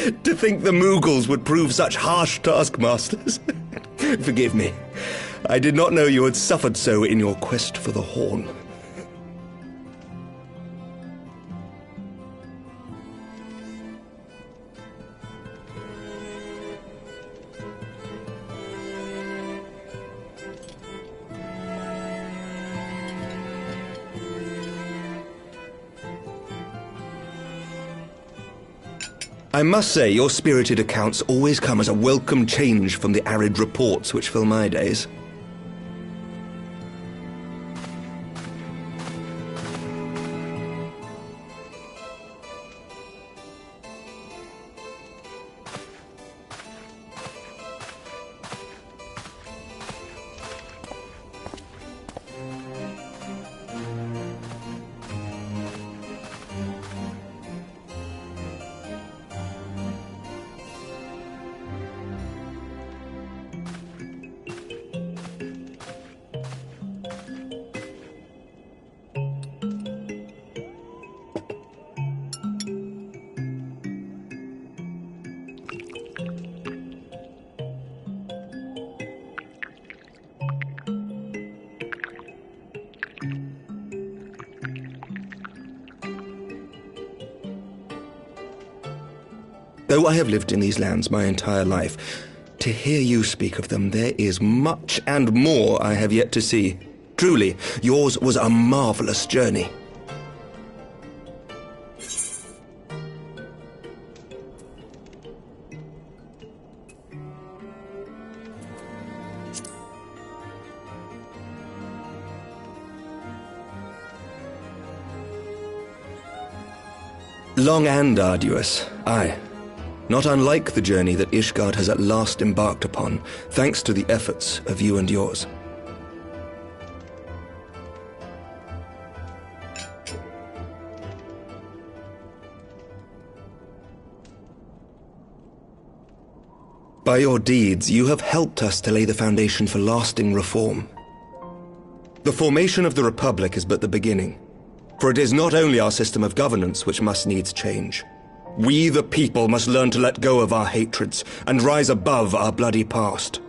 To think the Mughals would prove such harsh taskmasters. Forgive me. I did not know you had suffered so in your quest for the horn. I must say, your spirited accounts always come as a welcome change from the arid reports which fill my days. Though I have lived in these lands my entire life, to hear you speak of them, there is much and more I have yet to see. Truly, yours was a marvelous journey. Long and arduous, aye. Not unlike the journey that Ishgard has at last embarked upon, thanks to the efforts of you and yours. By your deeds, you have helped us to lay the foundation for lasting reform. The formation of the Republic is but the beginning, for it is not only our system of governance which must needs change. We, the people, must learn to let go of our hatreds and rise above our bloody past.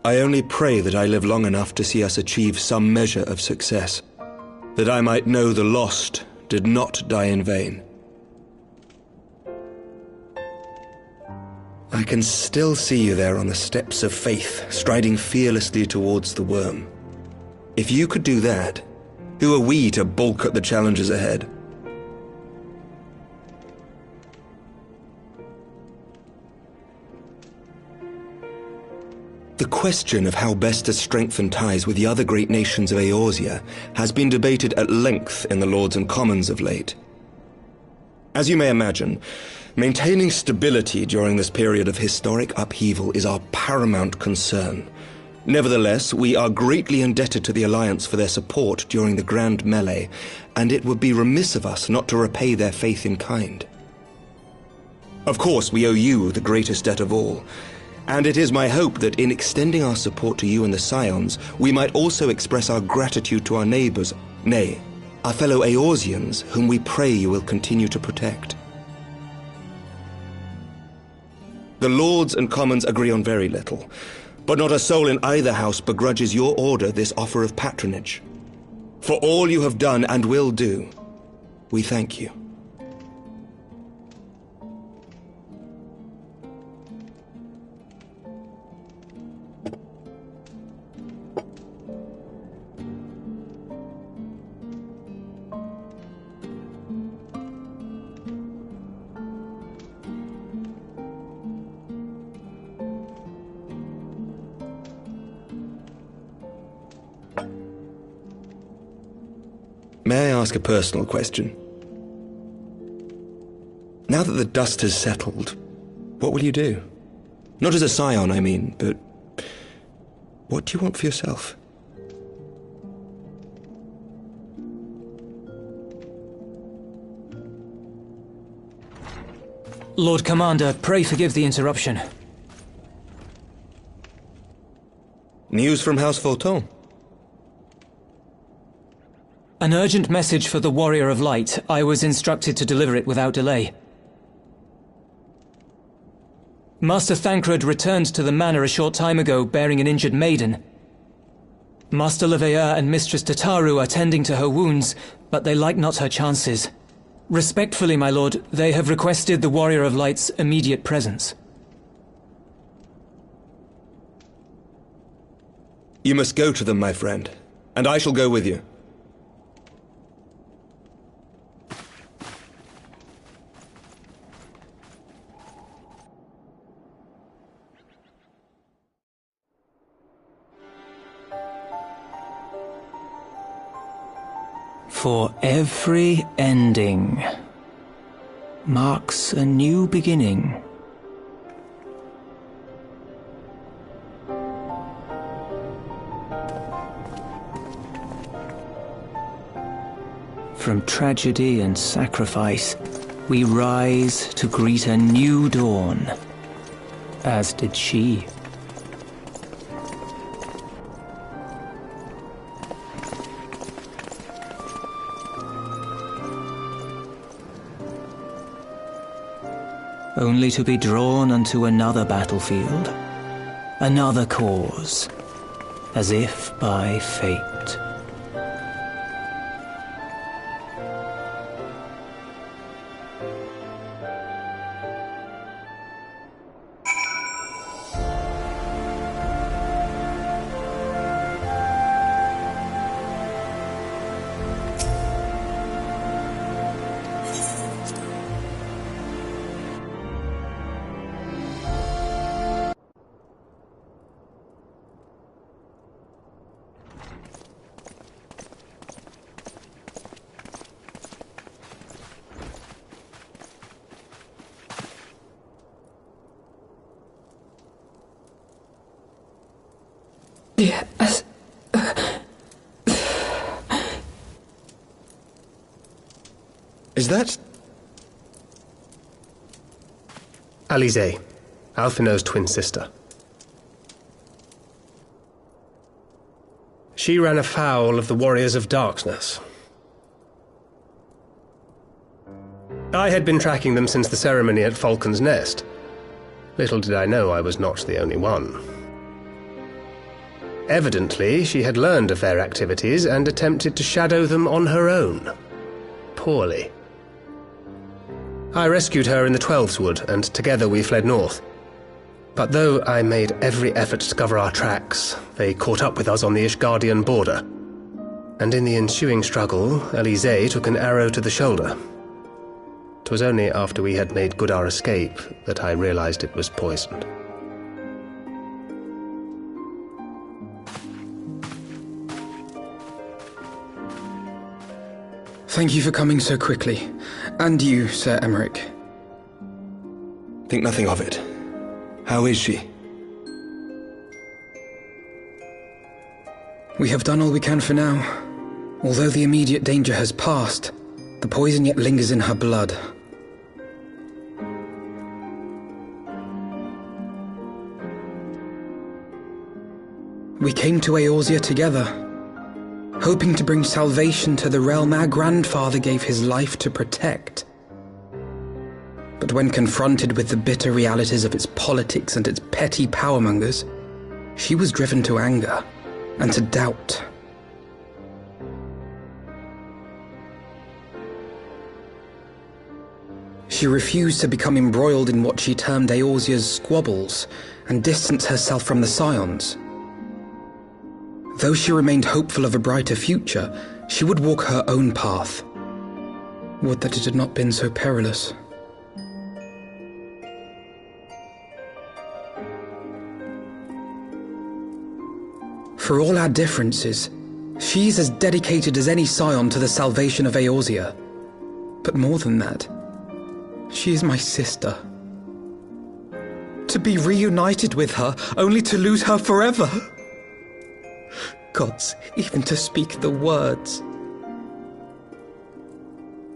I only pray that I live long enough to see us achieve some measure of success, that I might know the lost did not die in vain. I can still see you there on the steps of faith, striding fearlessly towards the worm. If you could do that, who are we to balk at the challenges ahead? The question of how best to strengthen ties with the other great nations of Eorzea has been debated at length in the Lords and Commons of late. As you may imagine, maintaining stability during this period of historic upheaval is our paramount concern. Nevertheless, we are greatly indebted to the Alliance for their support during the Grand Melee, and it would be remiss of us not to repay their faith in kind. Of course, we owe you the greatest debt of all, and it is my hope that in extending our support to you and the Scions, we might also express our gratitude to our neighbors, nay, our fellow Eorzeans, whom we pray you will continue to protect. The Lords and Commons agree on very little, but not a soul in either house begrudges your order this offer of patronage. For all you have done and will do, we thank you. May I ask a personal question? Now that the dust has settled, what will you do? Not as a scion, I mean, but what do you want for yourself? Lord Commander, pray forgive the interruption. News from House Fulton? An urgent message for the Warrior of Light. I was instructed to deliver it without delay. Master Thancred returned to the manor a short time ago bearing an injured maiden. Master Leveilleur and Mistress Tataru are tending to her wounds, but they like not her chances. Respectfully, my lord, they have requested the Warrior of Light's immediate presence. You must go to them, my friend, and I shall go with you. For every ending marks a new beginning. From tragedy and sacrifice, we rise to greet a new dawn, as did she. Only to be drawn unto another battlefield, another cause, as if by fate. Yes. Is that... Alize, Alphino's twin sister. She ran afoul of the Warriors of Darkness. I had been tracking them since the ceremony at Falcon's Nest. Little did I know I was not the only one. Evidently, she had learned of their activities and attempted to shadow them on her own. Poorly. I rescued her in the Twelveswood, and together we fled north. But though I made every effort to cover our tracks, they caught up with us on the Ishgardian border. And in the ensuing struggle, Alize took an arrow to the shoulder. 'Twas only after we had made good our escape that I realized it was poisoned. Thank you for coming so quickly. And you, Sir Emmerich. Think nothing of it. How is she? We have done all we can for now. Although the immediate danger has passed, the poison yet lingers in her blood. We came to Eorzea together, hoping to bring salvation to the realm our grandfather gave his life to protect. But when confronted with the bitter realities of its politics and its petty powermongers, she was driven to anger and to doubt. She refused to become embroiled in what she termed Eorzea's squabbles and distance herself from the Scions. Though she remained hopeful of a brighter future, she would walk her own path. Would that it had not been so perilous. For all our differences, she is as dedicated as any Scion to the salvation of Eorzea. But more than that, she is my sister. To be reunited with her, only to lose her forever. Gods, even to speak the words.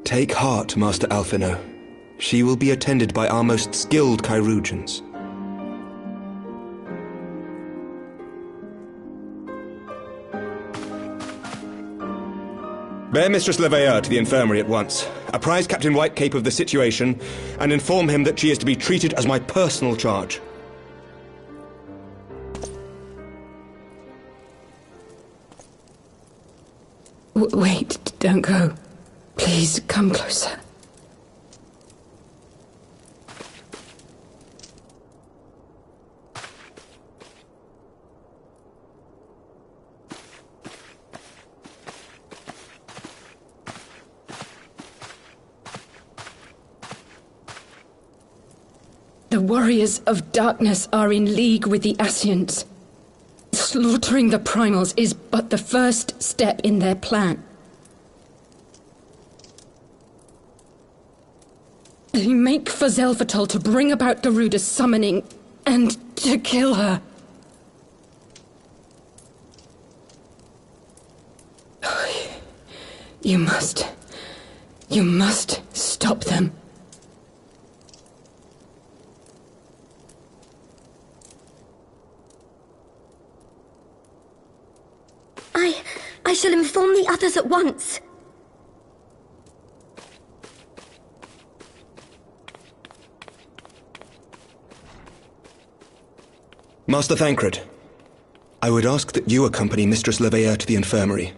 Take heart, Master Alphino. She will be attended by our most skilled chirurgeons. Bear Mistress Leveilleur to the infirmary at once. Apprise Captain Whitecape of the situation, and inform him that she is to be treated as my personal charge. Wait, don't go. Please, come closer. The warriors of darkness are in league with the Ascians. Slaughtering the primals is but the first step in their plan. They make for Zelvatol to bring about Garuda's summoning and to kill her. You must stop them. I shall inform the others at once. Master Thancred, I would ask that you accompany Mistress Leveilleur to the infirmary.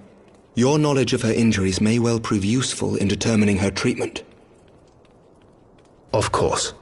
Your knowledge of her injuries may well prove useful in determining her treatment. Of course.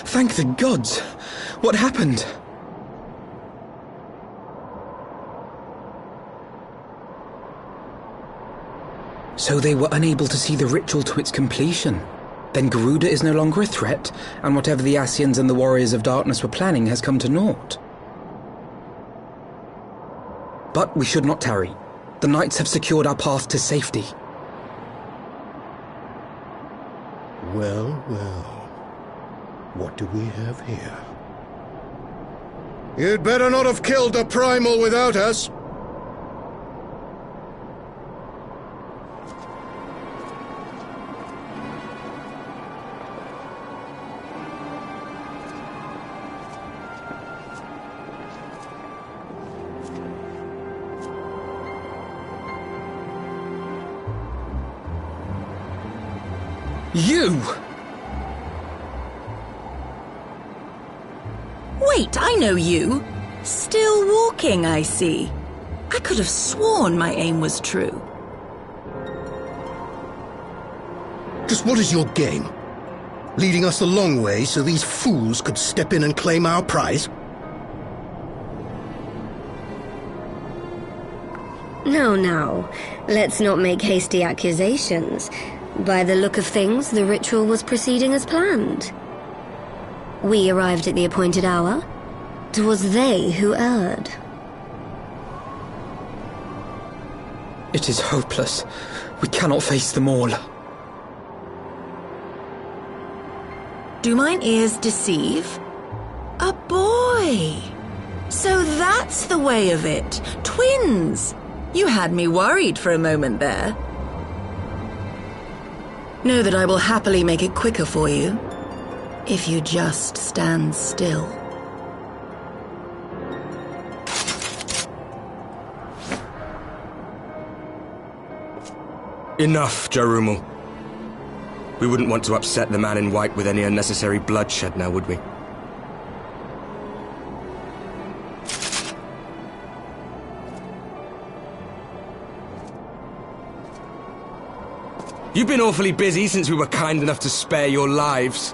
Thank the gods! What happened? So they were unable to see the ritual to its completion. Then Garuda is no longer a threat, and whatever the Ascians and the Warriors of Darkness were planning has come to naught. But we should not tarry. The knights have secured our path to safety. Well, well. What do we have here? You'd better not have killed the Primal without us. You! Wait, I know you. Still walking, I see. I could have sworn my aim was true. Just what is your game? Leading us a long way so these fools could step in and claim our prize? No. Let's not make hasty accusations. By the look of things, the ritual was proceeding as planned. We arrived at the appointed hour. 'Twas they who erred. It is hopeless. We cannot face them all. Do mine ears deceive? A boy! So that's the way of it. Twins! You had me worried for a moment there. Know that I will happily make it quicker for you, if you just stand still. Enough, Jarumal. We wouldn't want to upset the man in white with any unnecessary bloodshed now, would we? You've been awfully busy since we were kind enough to spare your lives.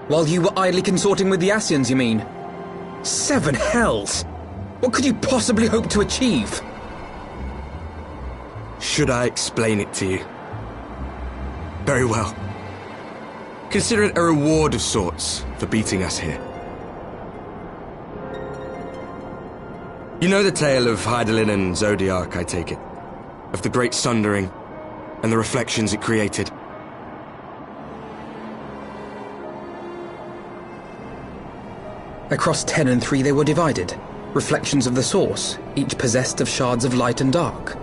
While you were idly consorting with the Ascians, you mean? 7 hells! What could you possibly hope to achieve? Should I explain it to you? Very well. Consider it a reward of sorts for beating us here. You know the tale of Hydaelyn and Zodiac, I take it? Of the Great Sundering and the reflections it created? Across 10 and 3 they were divided. Reflections of the source, each possessed of shards of light and dark.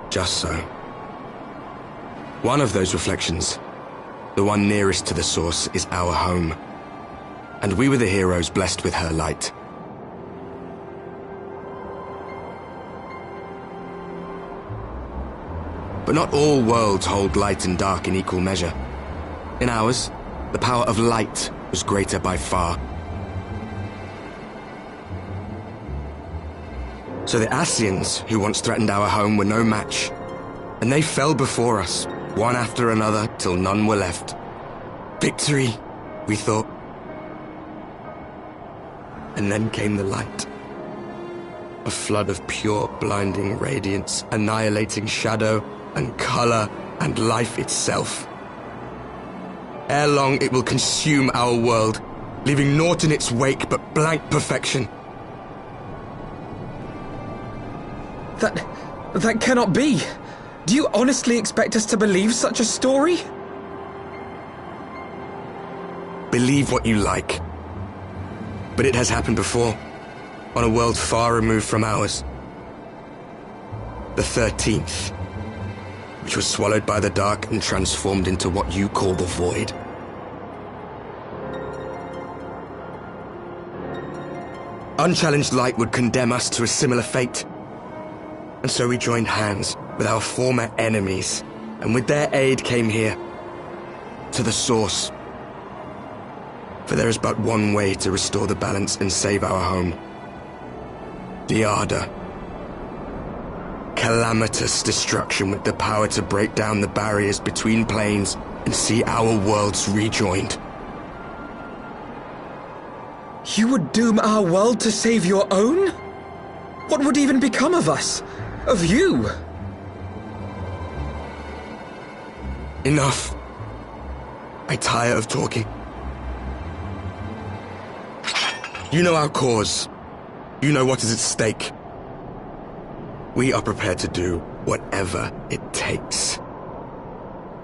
Just so. One of those reflections, the one nearest to the source, is our home. And we were the heroes blessed with her light. But not all worlds hold light and dark in equal measure. In ours, the power of light was greater by far. So the Ascians, who once threatened our home, were no match. And they fell before us, one after another, till none were left. Victory, we thought. And then came the light. A flood of pure, blinding radiance, annihilating shadow and color and life itself. Ere long, it will consume our world, leaving naught in its wake but blank perfection. That cannot be. Do you honestly expect us to believe such a story? Believe what you like. But it has happened before, on a world far removed from ours. The 13th, which was swallowed by the dark and transformed into what you call the Void. Unchallenged light would condemn us to a similar fate. And so we joined hands with our former enemies, and with their aid came here, to the source. For there is but one way to restore the balance and save our home. The Ardor. calamitous destruction with the power to break down the barriers between planes and see our worlds rejoined. You would doom our world to save your own? What would even become of us? Of you? Enough. I tire of talking. You know our cause. You know what is at stake. We are prepared to do whatever it takes.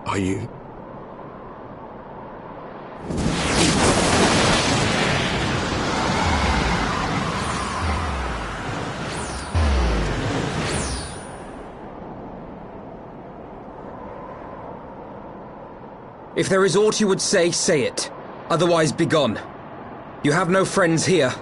Are you? If there is aught you would say it. Otherwise, begone. You have no friends here.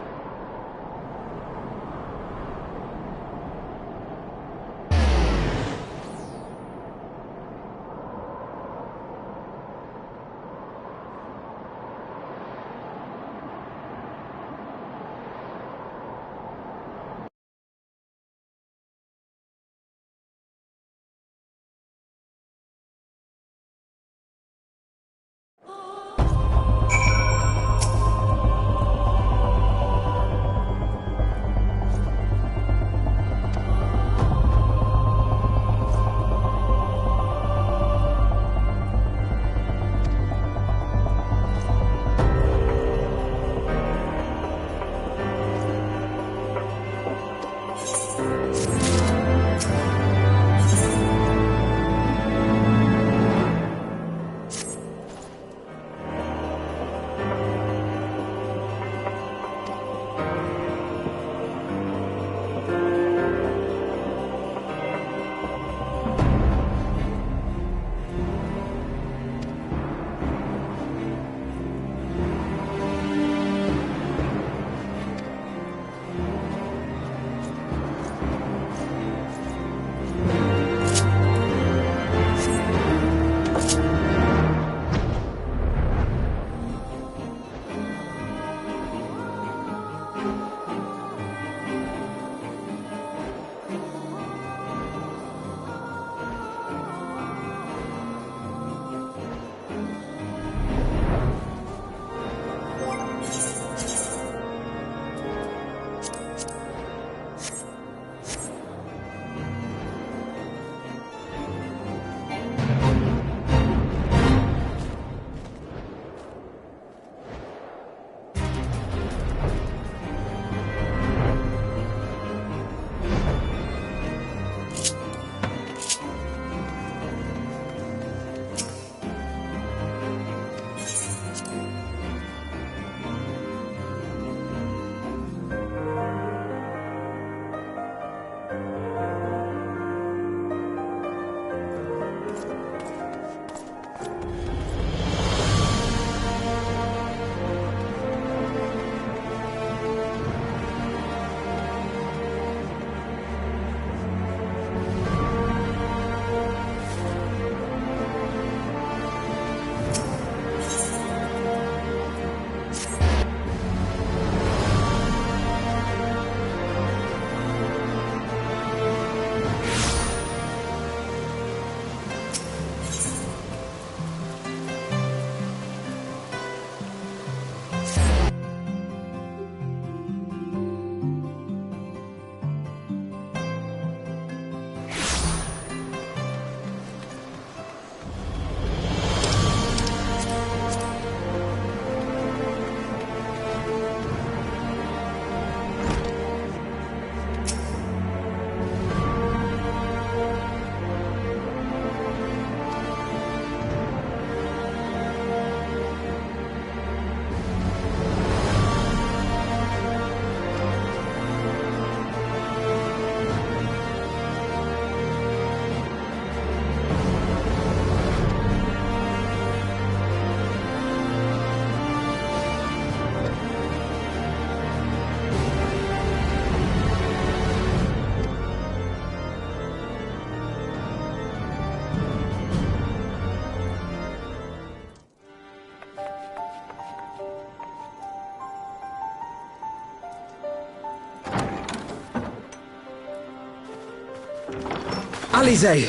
Alize,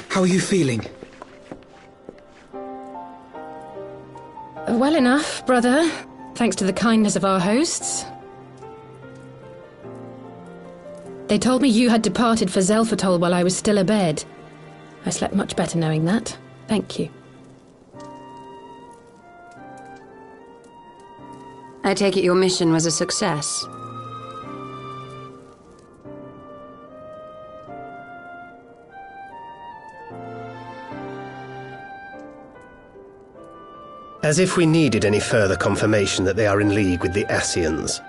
how are you feeling? Well enough, brother. Thanks to the kindness of our hosts. They told me you had departed for Zelfatol while I was still abed. I slept much better knowing that. Thank you. I take it your mission was a success. As if we needed any further confirmation that they are in league with the Ascians.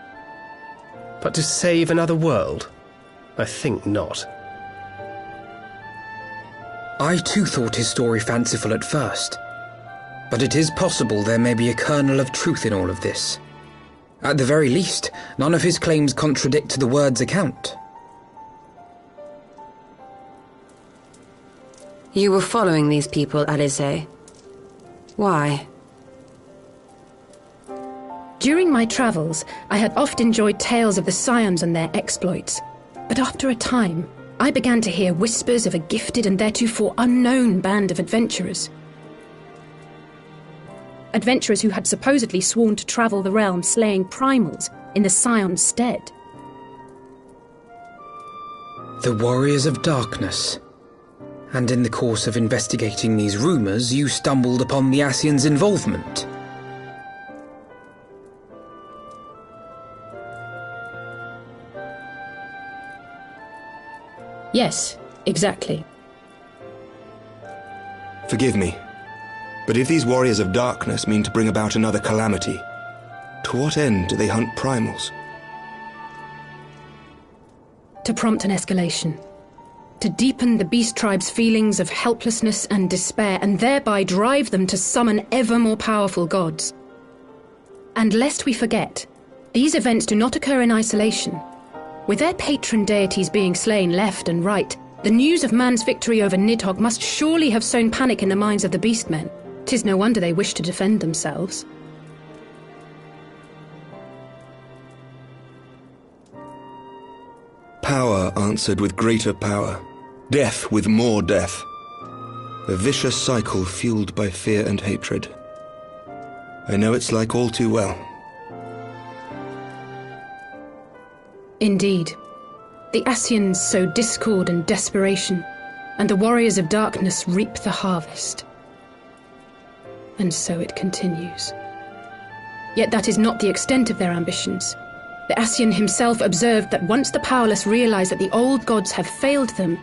But to save another world? I think not. I too thought his story fanciful at first. But it is possible there may be a kernel of truth in all of this. At the very least, none of his claims contradict the word's account. You were following these people, Alize. Why? During my travels, I had oft enjoyed tales of the Scions and their exploits. But after a time, I began to hear whispers of a gifted and theretofore unknown band of adventurers. Adventurers who had supposedly sworn to travel the realm slaying primals in the Scion's stead. The Warriors of Darkness. And in the course of investigating these rumors, you stumbled upon the Ascians' involvement. Yes, exactly. Forgive me, but if these Warriors of Darkness mean to bring about another calamity, to what end do they hunt primals? To prompt an escalation. To deepen the beast tribe's feelings of helplessness and despair, and thereby drive them to summon ever more powerful gods. And lest we forget, these events do not occur in isolation. With their patron deities being slain left and right, the news of man's victory over Nidhogg must surely have sown panic in the minds of the beastmen. 'Tis no wonder they wish to defend themselves. Power answered with greater power, death with more death. A vicious cycle fueled by fear and hatred. I know it's like all too well. Indeed. The Ascians sow discord and desperation, and the Warriors of Darkness reap the harvest. And so it continues. Yet that is not the extent of their ambitions. The Ascian himself observed that once the powerless realize that the old gods have failed them,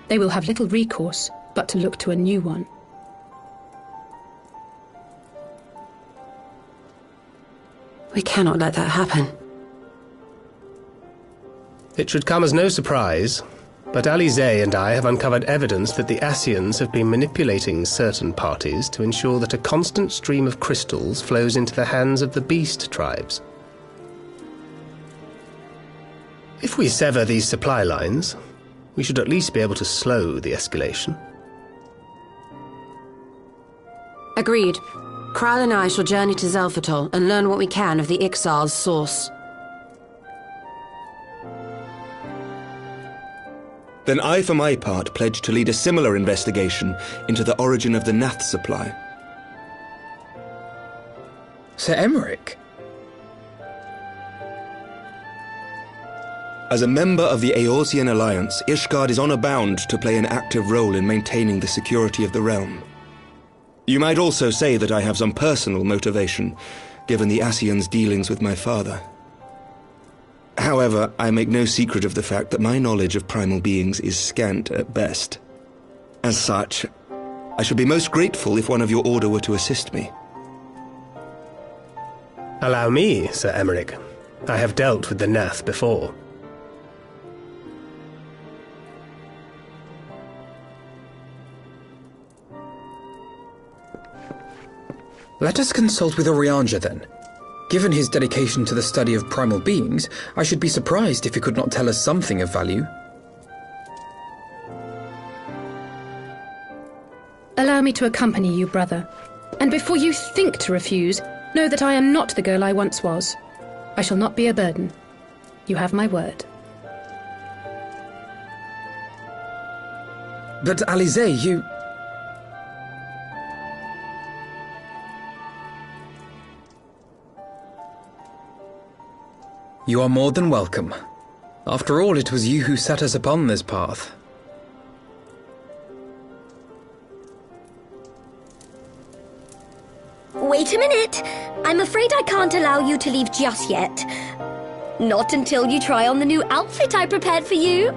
they will have little recourse but to look to a new one. We cannot let that happen. It should come as no surprise, but Alize and I have uncovered evidence that the Ascians have been manipulating certain parties to ensure that a constant stream of crystals flows into the hands of the beast tribes. If we sever these supply lines, we should at least be able to slow the escalation. Agreed. Kral and I shall journey to Zelfatol and learn what we can of the Ixal's source. Then I, for my part, pledge to lead a similar investigation into the origin of the Nath supply. Sir Emmerich? As a member of the Eorzean Alliance, Ishgard is honor-bound to play an active role in maintaining the security of the realm. You might also say that I have some personal motivation, given the Ascians' dealings with my father. However, I make no secret of the fact that my knowledge of primal beings is scant at best. As such, I should be most grateful if one of your order were to assist me. Allow me, Sir Emmerich. I have dealt with the Nath before. Let us consult with Orianja then. Given his dedication to the study of primal beings, I should be surprised if he could not tell us something of value. Allow me to accompany you, brother. And before you think to refuse, know that I am not the girl I once was. I shall not be a burden. You have my word. But Alizé, you... You are more than welcome. After all, it was you who set us upon this path. Wait a minute. I'm afraid I can't allow you to leave just yet. Not until you try on the new outfit I prepared for you.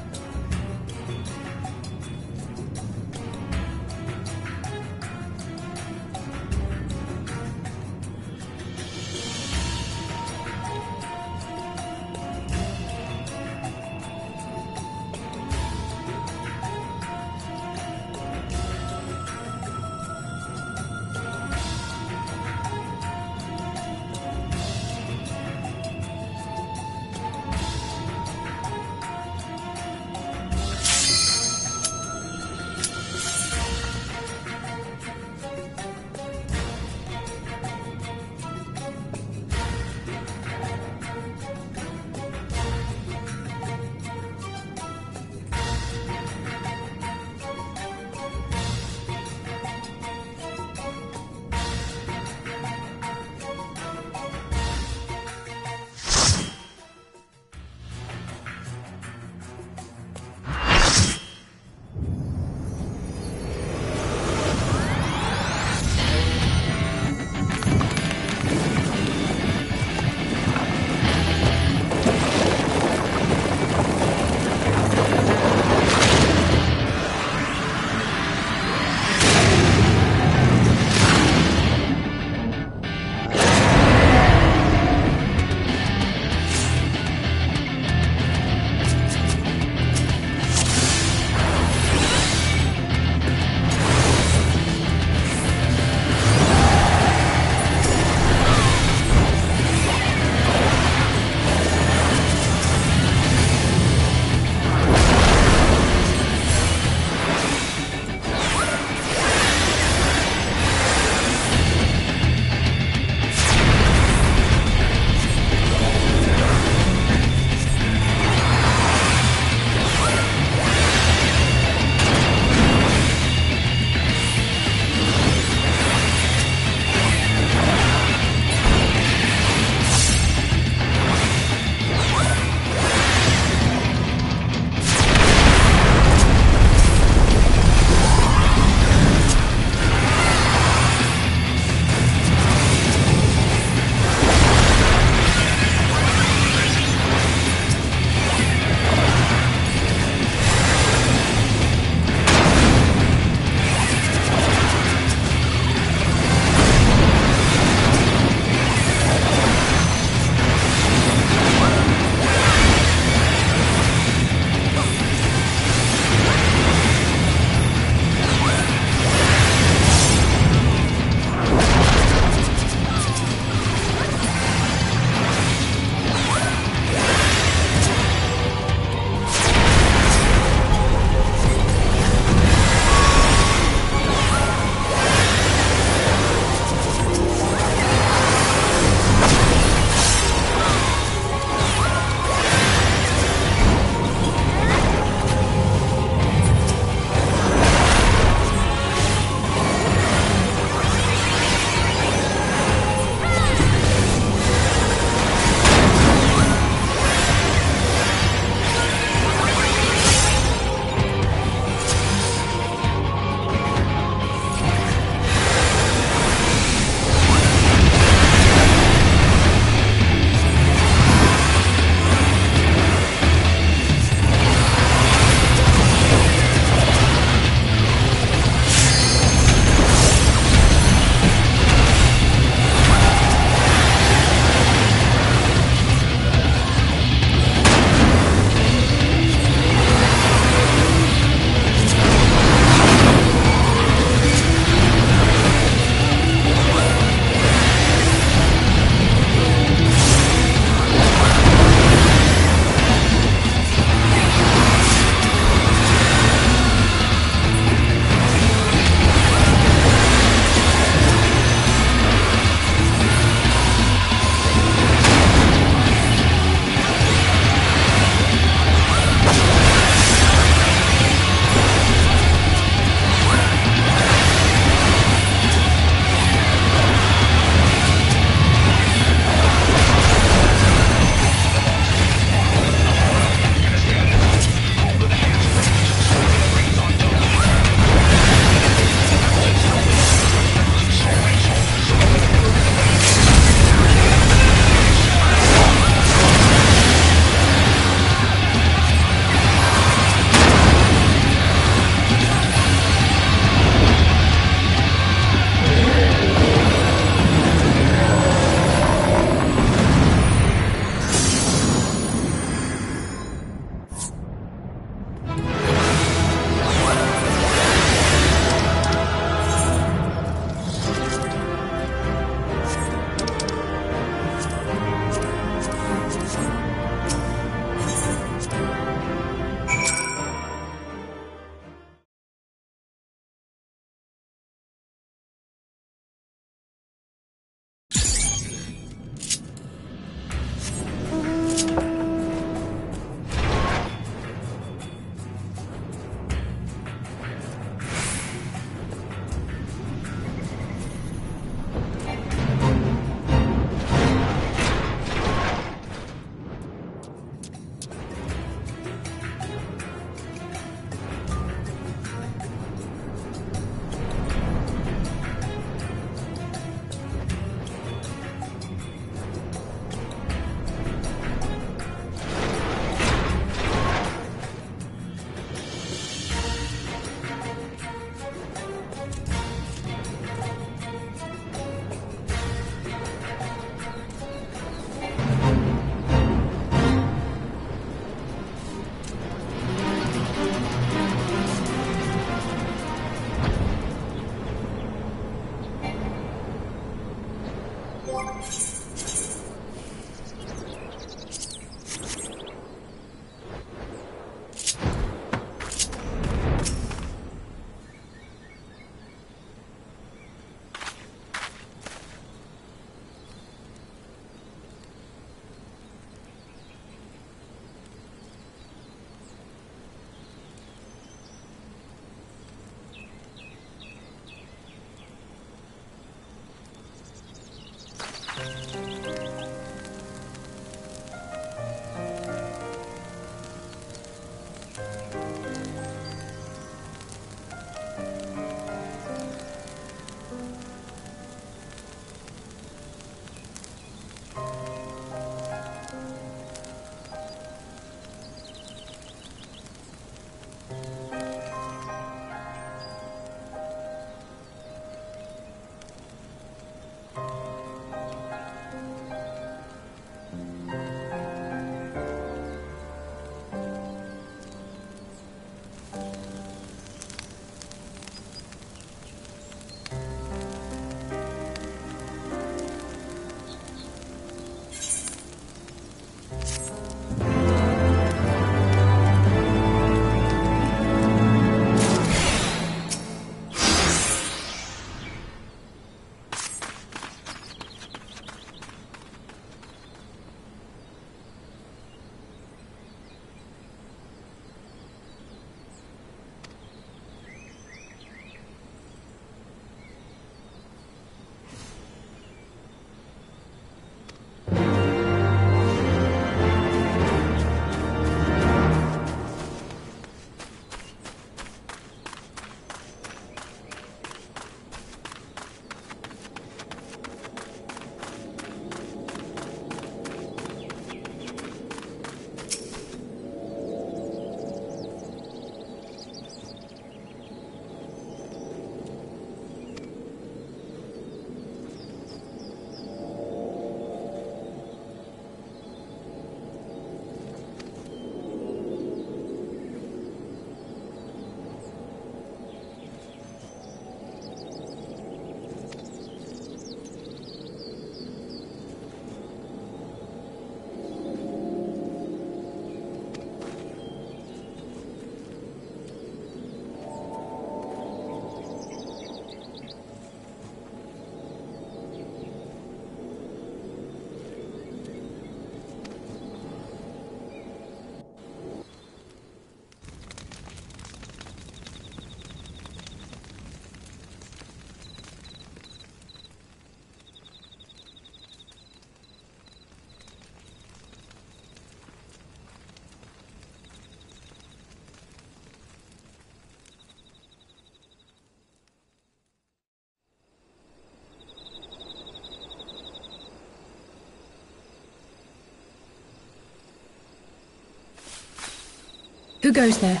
Who goes there?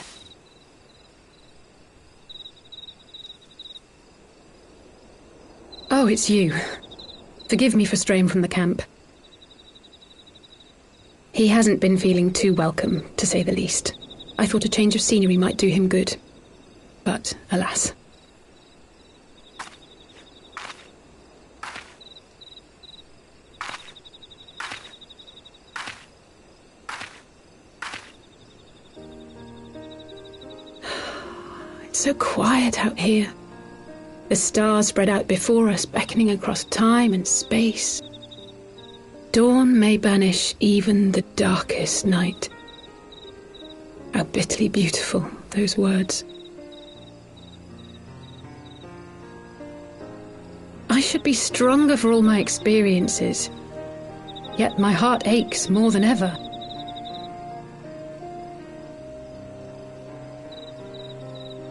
Oh, it's you. Forgive me for straying from the camp. He hasn't been feeling too welcome, to say the least. I thought a change of scenery might do him good. But, alas. It's so quiet out here. The stars spread out before us, beckoning across time and space. Dawn may banish even the darkest night. How bitterly beautiful, those words. I should be stronger for all my experiences, yet my heart aches more than ever.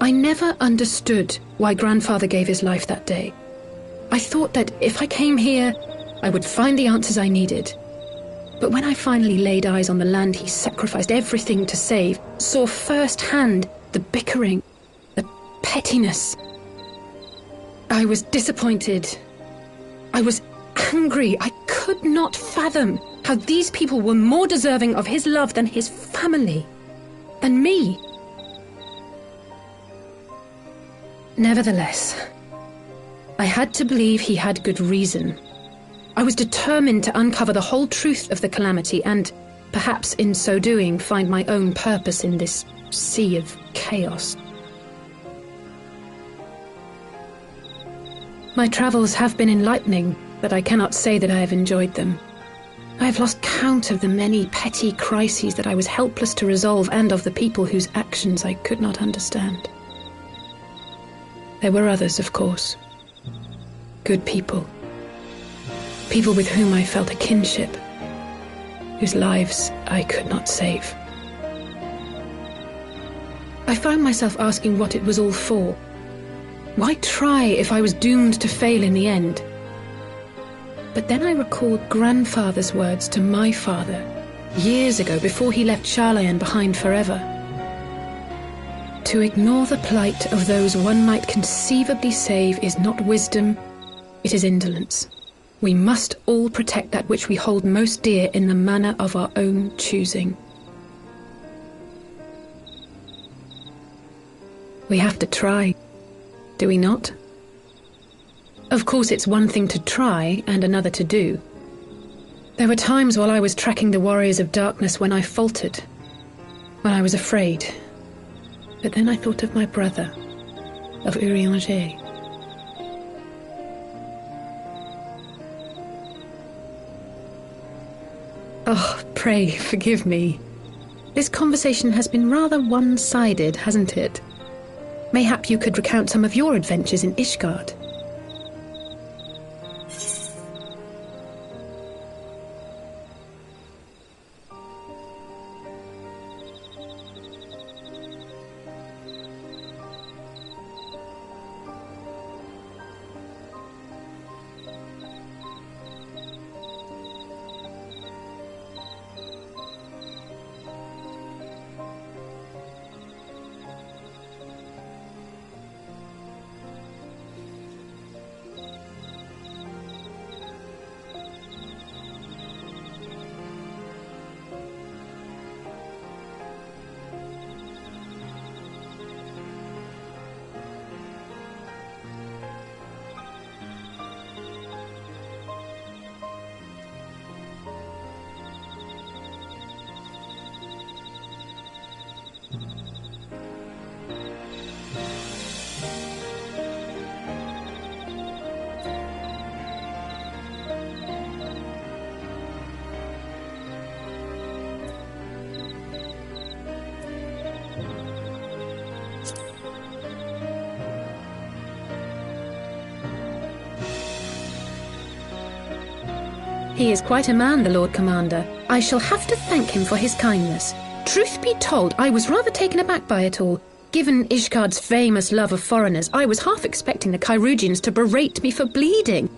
I never understood why Grandfather gave his life that day. I thought that if I came here, I would find the answers I needed. But when I finally laid eyes on the land he sacrificed everything to save, saw firsthand the bickering, the pettiness, I was disappointed. I was angry. I could not fathom how these people were more deserving of his love than his family, than me. Nevertheless, I had to believe he had good reason. I was determined to uncover the whole truth of the calamity and, perhaps in so doing, find my own purpose in this sea of chaos. My travels have been enlightening, but I cannot say that I have enjoyed them. I have lost count of the many petty crises that I was helpless to resolve and of the people whose actions I could not understand. There were others, of course. Good people. People with whom I felt a kinship, whose lives I could not save. I found myself asking what it was all for. Why try if I was doomed to fail in the end? But then I recalled Grandfather's words to my father, years ago, before he left Charlayan behind forever. To ignore the plight of those one might conceivably save is not wisdom, it is indolence. We must all protect that which we hold most dear in the manner of our own choosing. We have to try, do we not? Of course, it's one thing to try and another to do. There were times while I was tracking the warriors of darkness when I faltered, when I was afraid. But then I thought of my brother, of Urianger. Oh, pray forgive me. This conversation has been rather one-sided, hasn't it? Mayhap you could recount some of your adventures in Ishgard. He is quite a man, the Lord Commander. I shall have to thank him for his kindness. Truth be told, I was rather taken aback by it all. Given Ishgard's famous love of foreigners, I was half expecting the Kyrugians to berate me for bleeding.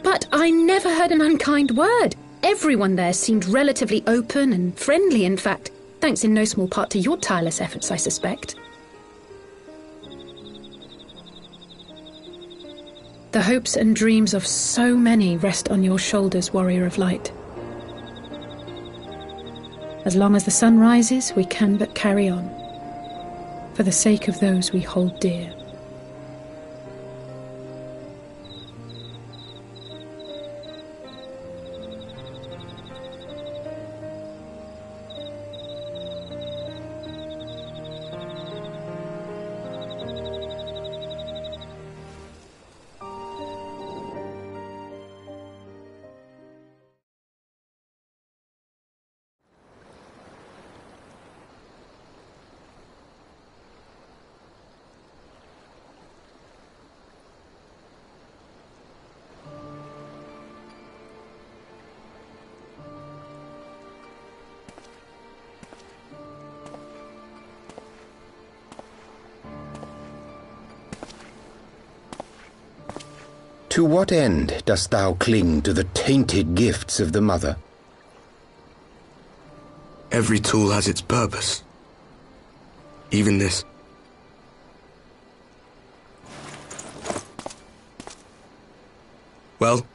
But I never heard an unkind word. Everyone there seemed relatively open and friendly, in fact. Thanks in no small part to your tireless efforts, I suspect. The hopes and dreams of so many rest on your shoulders, Warrior of Light. As long as the sun rises, we can but carry on, for the sake of those we hold dear. To what end dost thou cling to the tainted gifts of the Mother? Every tool has its purpose. Even this. Well,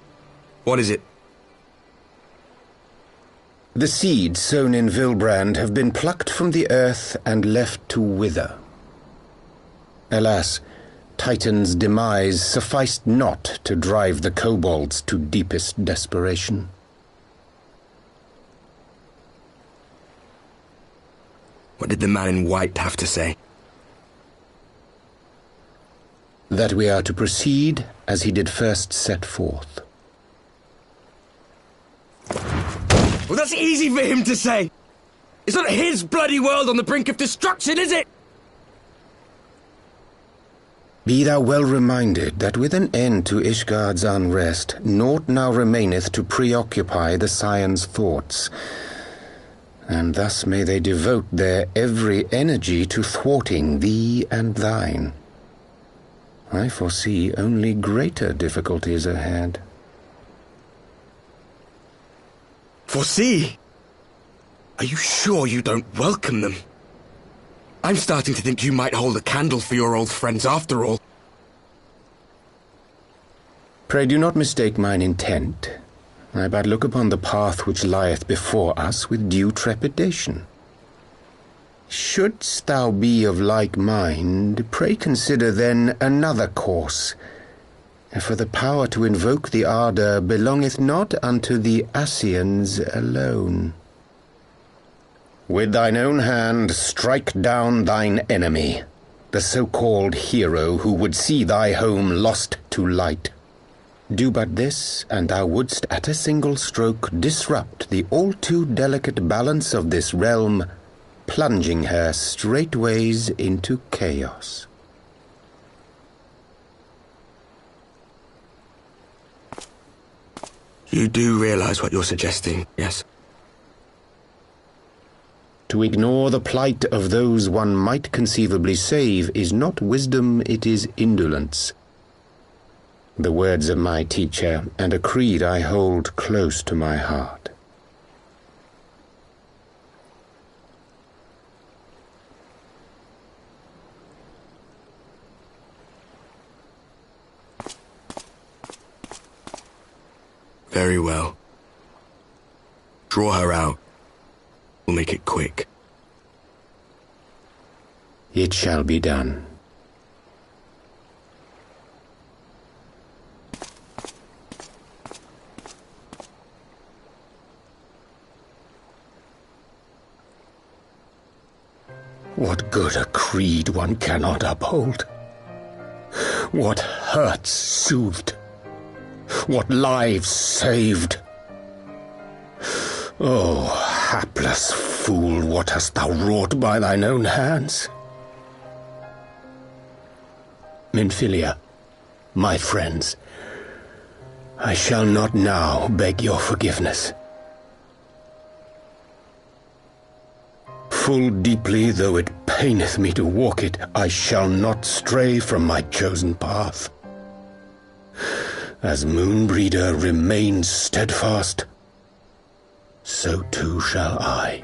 what is it? The seeds sown in Vilbrand have been plucked from the earth and left to wither. Alas, Titan's demise sufficed not to drive the kobolds to deepest desperation. What did the man in white have to say? That we are to proceed as he did first set forth. Well, that's easy for him to say. It's not his bloody world on the brink of destruction, is it? Be thou well reminded that with an end to Ishgard's unrest, naught now remaineth to preoccupy the Scion's thoughts, and thus may they devote their every energy to thwarting thee and thine. I foresee only greater difficulties ahead. Foresee? Are you sure you don't welcome them? I'm starting to think you might hold a candle for your old friends after all. Pray do not mistake mine intent. I but look upon the path which lieth before us with due trepidation. Shouldst thou be of like mind, pray consider then another course. For the power to invoke the ardour belongeth not unto the Ascians alone. With thine own hand strike down thine enemy, the so-called hero who would see thy home lost to light. Do but this, and thou wouldst at a single stroke disrupt the all-too-delicate balance of this realm, plunging her straightways into chaos. You do realize what you're suggesting, yes? To ignore the plight of those one might conceivably save is not wisdom, it is indolence. The words of my teacher, and a creed I hold close to my heart. Very well. Draw her out. We'll make it quick. It shall be done. What good a creed one cannot uphold? What hurts soothed? What lives saved? Oh, hapless fool, what hast thou wrought by thine own hands? Minfilia, my friends, I shall not now beg your forgiveness. Full deeply though it paineth me to walk it, I shall not stray from my chosen path. As Moonbreeder remains steadfast, so too shall I.